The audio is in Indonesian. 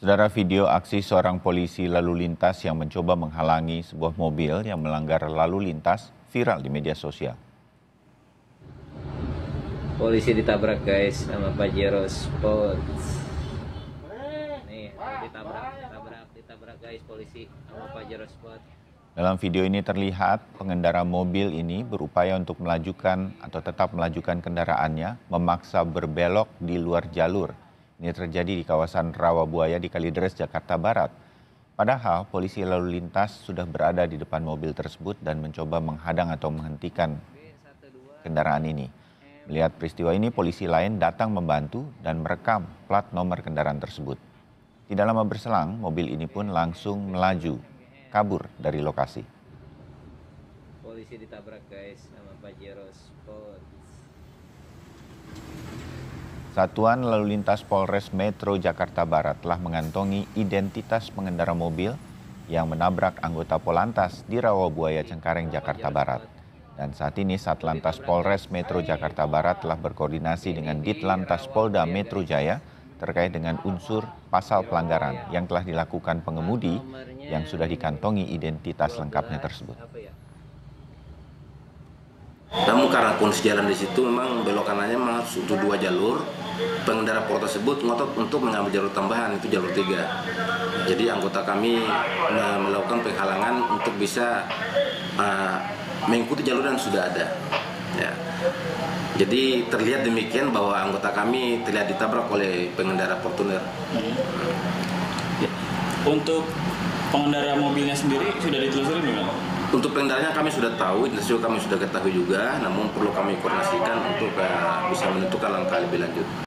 Saudara, video aksi seorang polisi lalu lintas yang mencoba menghalangi sebuah mobil yang melanggar lalu lintas viral di media sosial. Polisi ditabrak guys sama Pajero Sports. Nih, ditabrak guys polisi sama Pajero Sports. Dalam video ini terlihat pengendara mobil ini berupaya untuk melajukan atau tetap melajukan kendaraannya, memaksa berbelok di luar jalur. Ini terjadi di kawasan Rawabuaya di Kalideres, Jakarta Barat. Padahal polisi lalu lintas sudah berada di depan mobil tersebut dan mencoba menghadang atau menghentikan kendaraan ini. Melihat peristiwa ini, polisi lain datang membantu dan merekam plat nomor kendaraan tersebut. Tidak lama berselang, mobil ini pun langsung melaju, kabur dari lokasi. Polisi ditabrak guys sama Pajero Sports. Satuan Lalu Lintas Polres Metro Jakarta Barat telah mengantongi identitas pengendara mobil yang menabrak anggota Polantas di Rawabuaya, Cengkareng, Jakarta Barat. Dan saat ini Satlantas Polres Metro Jakarta Barat telah berkoordinasi dengan Ditlantas Polda Metro Jaya terkait dengan unsur pasal pelanggaran yang telah dilakukan pengemudi yang sudah dikantongi identitas lengkapnya tersebut. Namun karena kondisi jalan di situ memang belok kanannya memang harus untuk 2 jalur. Pengendara Pol tersebut ngotot untuk mengambil jalur tambahan, itu jalur 3. Jadi anggota kami melakukan penghalangan untuk bisa mengikuti jalur yang sudah ada. Ya. Jadi terlihat demikian bahwa anggota kami terlihat ditabrak oleh pengendara Fortuner. Untuk pengendara mobilnya sendiri sudah ditelusuri belum? Untuk pengendaranya kami sudah tahu, kami sudah ketahui juga, namun perlu kami koordinasikan untuk bisa menentukan langkah lebih lanjut.